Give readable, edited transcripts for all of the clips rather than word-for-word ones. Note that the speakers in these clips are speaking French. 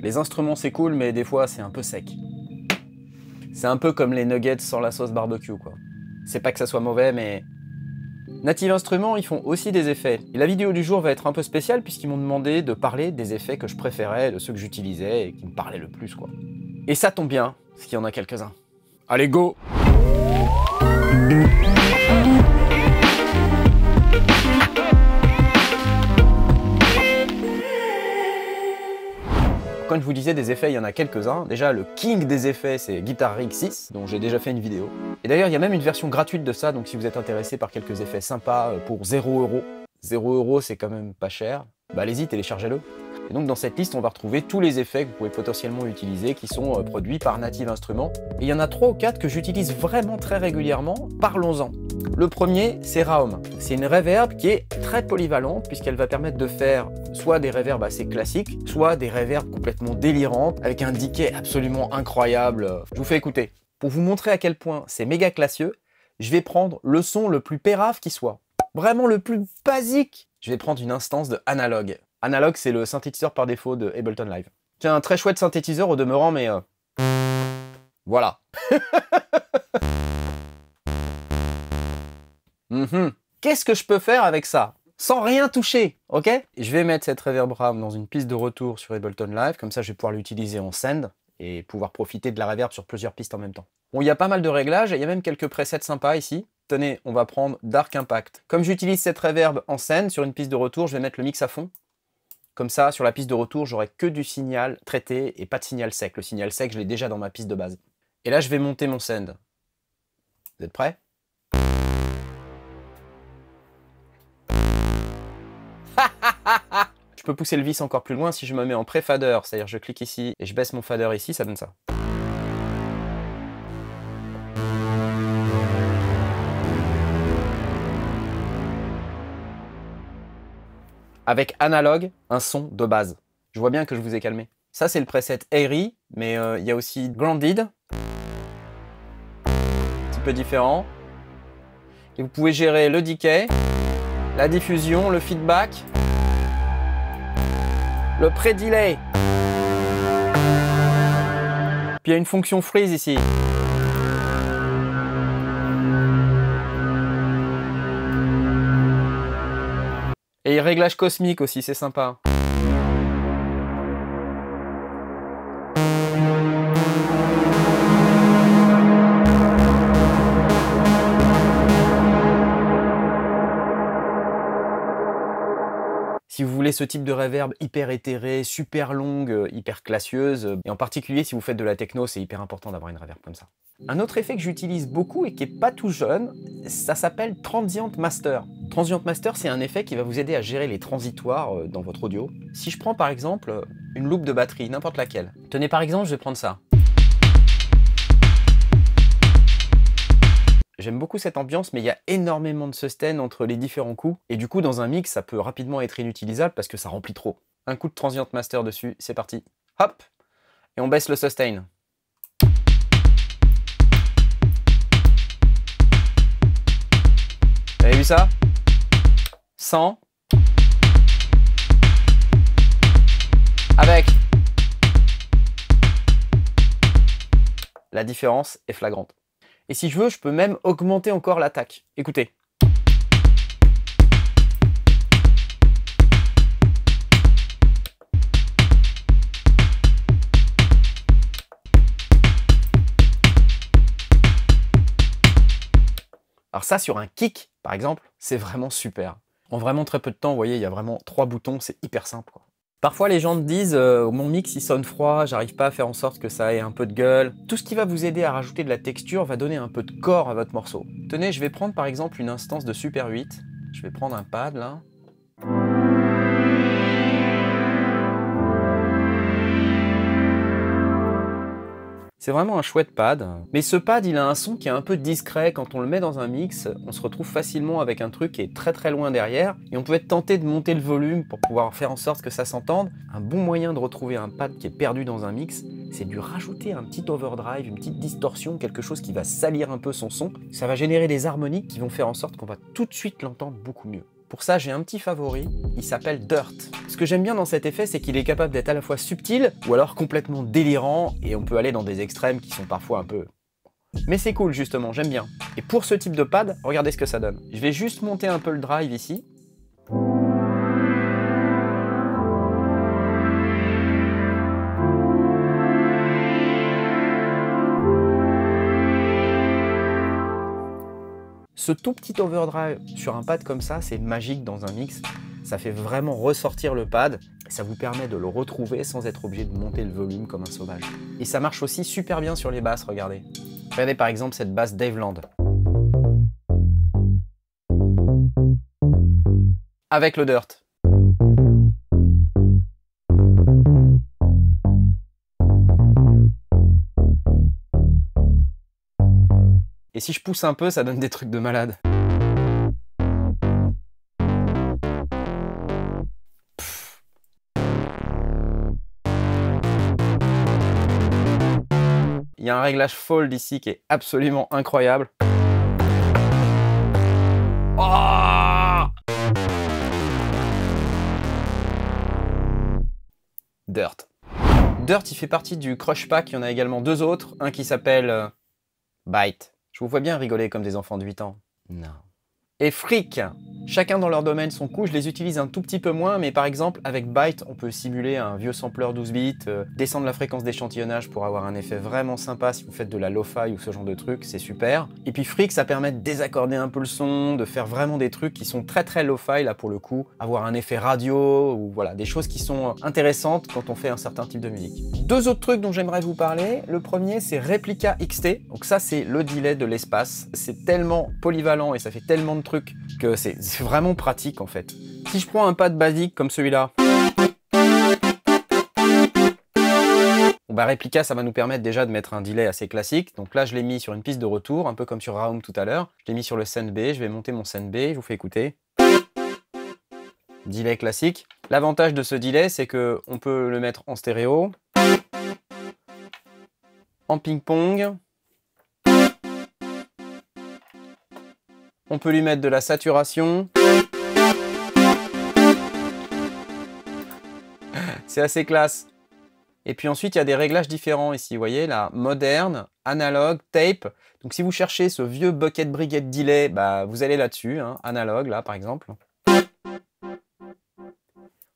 Les instruments c'est cool, mais des fois c'est un peu sec. C'est un peu comme les nuggets sans la sauce barbecue, quoi. C'est pas que ça soit mauvais, mais... Native Instruments, ils font aussi des effets. Et la vidéo du jour va être un peu spéciale puisqu'ils m'ont demandé de parler des effets que je préférais, de ceux que j'utilisais et qui me parlaient le plus, quoi. Et ça tombe bien, parce qu'il y en a quelques-uns. Allez, go! Quand je vous disais des effets, il y en a quelques-uns. Déjà, le king des effets, c'est Guitar Rig 6, dont j'ai déjà fait une vidéo. Et d'ailleurs, il y a même une version gratuite de ça, donc si vous êtes intéressé par quelques effets sympas pour 0 €, 0 €, c'est quand même pas cher, bah allez-y, téléchargez-le. Et donc dans cette liste, on va retrouver tous les effets que vous pouvez potentiellement utiliser, qui sont produits par Native Instruments. Et il y en a 3 ou 4 que j'utilise vraiment très régulièrement, parlons-en. Le premier, c'est Raum. C'est une reverb qui est très polyvalente puisqu'elle va permettre de faire soit des reverbs assez classiques, soit des reverbs complètement délirantes avec un decay absolument incroyable. Je vous fais écouter. Pour vous montrer à quel point c'est méga classieux, je vais prendre le son le plus pérave qui soit. Vraiment le plus basique. Je vais prendre une instance de Analog. Analog, c'est le synthétiseur par défaut de Ableton Live. C'est un très chouette synthétiseur au demeurant, mais... voilà. Qu'est-ce que je peux faire avec ça? Sans rien toucher, ok? Je vais mettre cette reverb Raum dans une piste de retour sur Ableton Live, comme ça je vais pouvoir l'utiliser en send et pouvoir profiter de la reverb sur plusieurs pistes en même temps. Bon, il y a pas mal de réglages et il y a même quelques presets sympas ici. Tenez, on va prendre Dark Impact. Comme j'utilise cette reverb en send sur une piste de retour, je vais mettre le mix à fond. Comme ça, sur la piste de retour, j'aurai que du signal traité et pas de signal sec. Le signal sec, je l'ai déjà dans ma piste de base. Et là, je vais monter mon send. Vous êtes prêts? Je peux pousser le vis encore plus loin si je me mets en pré-fader, c'est-à-dire je clique ici et je baisse mon fader ici, ça donne ça. Avec Analog, un son de base. Je vois bien que je vous ai calmé. Ça, c'est le preset Airy, mais il y a aussi Grounded. Un petit peu différent. Et vous pouvez gérer le decay, la diffusion, le feedback, le pré-delay. Puis il y a une fonction freeze ici. Et réglage cosmique aussi, c'est sympa. Si vous voulez ce type de reverb hyper éthérée, super longue, hyper classieuse, et en particulier si vous faites de la techno, c'est hyper important d'avoir une reverb comme ça. Un autre effet que j'utilise beaucoup et qui est pas tout jeune, ça s'appelle Transient Master. Transient Master, c'est un effet qui va vous aider à gérer les transitoires dans votre audio. Si je prends par exemple une loupe de batterie, n'importe laquelle. Tenez par exemple, je vais prendre ça. J'aime beaucoup cette ambiance, mais il y a énormément de sustain entre les différents coups. Et du coup, dans un mix, ça peut rapidement être inutilisable parce que ça remplit trop. Un coup de Transient Master dessus, c'est parti. Hop! Et on baisse le sustain. Vous avez vu ça? 100. Avec. La différence est flagrante. Et si je veux, je peux même augmenter encore l'attaque. Écoutez. Alors ça, sur un kick, par exemple, c'est vraiment super. En vraiment très peu de temps, vous voyez, il y a vraiment 3 boutons, c'est hyper simple, quoi. Parfois, les gens te disent mon mix il sonne froid, j'arrive pas à faire en sorte que ça ait un peu de gueule. Tout ce qui va vous aider à rajouter de la texture va donner un peu de corps à votre morceau. Tenez, je vais prendre par exemple une instance de Super 8. Je vais prendre un pad là. C'est vraiment un chouette pad. Mais ce pad, il a un son qui est un peu discret. Quand on le met dans un mix, on se retrouve facilement avec un truc qui est très très loin derrière. Et on peut être tenté de monter le volume pour pouvoir faire en sorte que ça s'entende. Un bon moyen de retrouver un pad qui est perdu dans un mix, c'est de lui rajouter un petit overdrive, une petite distorsion, quelque chose qui va salir un peu son son. Ça va générer des harmoniques qui vont faire en sorte qu'on va tout de suite l'entendre beaucoup mieux. Pour ça, j'ai un petit favori, il s'appelle Dirt. Ce que j'aime bien dans cet effet, c'est qu'il est capable d'être à la fois subtil ou alors complètement délirant, et on peut aller dans des extrêmes qui sont parfois un peu... Mais c'est cool justement, j'aime bien. Et pour ce type de pad, regardez ce que ça donne. Je vais juste monter un peu le drive ici. Ce tout petit overdrive sur un pad comme ça, c'est magique dans un mix. Ça fait vraiment ressortir le pad et ça vous permet de le retrouver sans être obligé de monter le volume comme un sauvage. Et ça marche aussi super bien sur les basses, regardez. Regardez par exemple cette basse Dave Land. Avec le Dirt. Et si je pousse un peu, ça donne des trucs de malade. Il y a un réglage fold ici qui est absolument incroyable. Oh! Dirt. Dirt, il fait partie du Crush Pack, il y en a également deux autres. Un qui s'appelle Byte. Je vous vois bien rigoler comme des enfants de 8 ans. Non. Et Freak. Chacun dans leur domaine son coup, je les utilise un tout petit peu moins, mais par exemple avec Byte, on peut simuler un vieux sampler 12 bits, descendre la fréquence d'échantillonnage pour avoir un effet vraiment sympa si vous faites de la lo-fi ou ce genre de trucs, c'est super. Et puis Freak, ça permet de désaccorder un peu le son, de faire vraiment des trucs qui sont très lo-fi là pour le coup, avoir un effet radio, ou voilà, des choses qui sont intéressantes quand on fait un certain type de musique. Deux autres trucs dont j'aimerais vous parler, le premier c'est Replica XT, donc ça c'est le delay de l'espace, c'est tellement polyvalent et ça fait tellement de trucs que c'est vraiment pratique en fait. Si je prends un pad basique comme celui-là, bah Replica, ça va nous permettre déjà de mettre un delay assez classique. Donc là, je l'ai mis sur une piste de retour, un peu comme sur Raum tout à l'heure. Je l'ai mis sur le send B, je vais monter mon send B, je vous fais écouter. Delay classique. L'avantage de ce delay, c'est que on peut le mettre en stéréo, en ping-pong. On peut lui mettre de la saturation. C'est assez classe. Et puis ensuite, il y a des réglages différents ici. Vous voyez, là, moderne, analogue, tape. Donc si vous cherchez ce vieux Bucket Brigade delay, bah, vous allez là-dessus, hein, analogue, là, par exemple.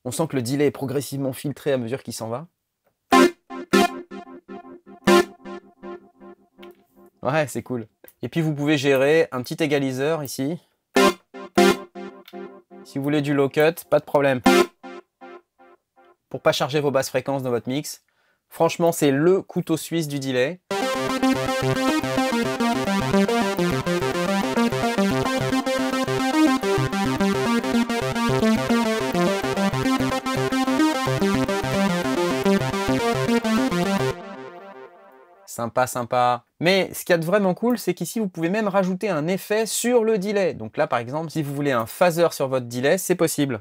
On sent que le delay est progressivement filtré à mesure qu'il s'en va. Ouais, c'est cool. Et puis vous pouvez gérer un petit égaliseur ici. Si vous voulez du low cut, pas de problème. Pour pas charger vos basses fréquences dans votre mix. Franchement, c'est le couteau suisse du delay. Sympa, sympa. Mais ce qu'il y a de vraiment cool, c'est qu'ici, vous pouvez même rajouter un effet sur le delay. Donc là, par exemple, si vous voulez un phaser sur votre delay, c'est possible.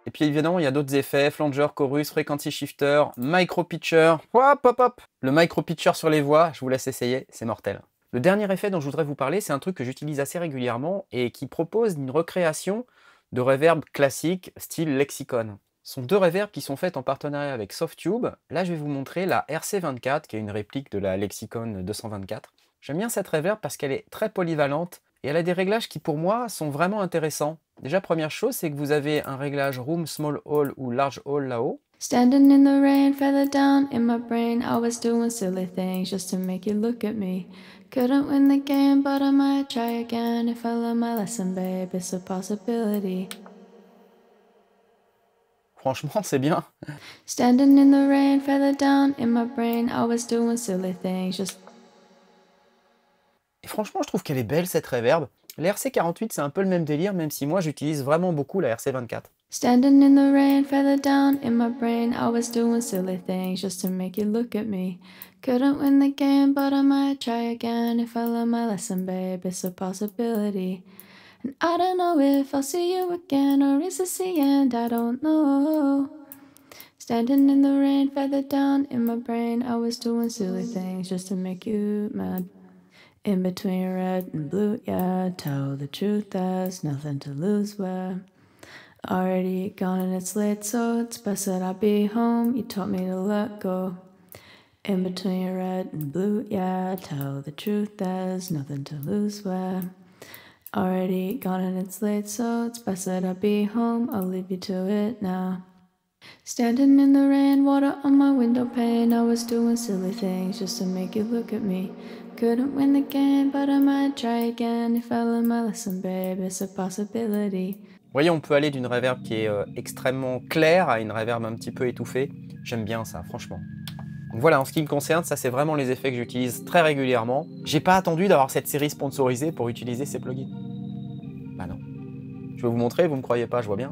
Et puis évidemment, il y a d'autres effets, flanger, chorus, frequency shifter, micro pitcher, hop hop hop. Le micro pitcher sur les voix, je vous laisse essayer, c'est mortel. Le dernier effet dont je voudrais vous parler, c'est un truc que j'utilise assez régulièrement et qui propose une recréation de reverb classique style Lexicon. Ce sont deux reverbs qui sont faits en partenariat avec Softube. Là, je vais vous montrer la RC24, qui est une réplique de la Lexicon 224. J'aime bien cette reverb parce qu'elle est très polyvalente et elle a des réglages qui, pour moi, sont vraiment intéressants. Déjà, première chose, c'est que vous avez un réglage Room, Small Hall ou Large Hall là-haut. Standing in the rain, feather down in my brain, I was doing silly things just to make you look at me. Couldn't win the game, but I might try again. If I learn my lesson, babe, it's a possibility. Franchement, c'est bien. Standing in the rain, feather down in my brain, I was doing silly things just... Et franchement, je trouve qu'elle est belle cette reverb. Les RC48, c'est un peu le même délire, même si moi j'utilise vraiment beaucoup la RC24. Standing in the rain, feather down in my brain. I was doing silly things just to make you look at me. Couldn't win the game, but I might try again. If I learn my lesson, babe, it's a possibility. And I don't know if I'll see you again, or is this the end? I don't know. Standing in the rain, feather down in my brain. I was doing silly things just to make you mad. In between red and blue, yeah, tell the truth, there's nothing to lose, we're already gone and it's late, so it's best that I be home. You taught me to let go. In between red and blue, yeah, tell the truth, there's nothing to lose, we're already gone and it's late, so it's best that I be home. I'll leave you to it now. Standing in the rain, water on my window pane. I was doing silly things just to make you look at me. Couldn't win the game, but I might try again. If I learn my lesson, babe, it's a possibility. Vous voyez, on peut aller d'une reverb qui est extrêmement claire à une reverb un petit peu étouffée. J'aime bien ça, franchement. Donc voilà, en ce qui me concerne, ça c'est vraiment les effets que j'utilise très régulièrement. J'ai pas attendu d'avoir cette série sponsorisée pour utiliser ces plugins. Bah non. Je vais vous montrer, vous me croyez pas, je vois bien.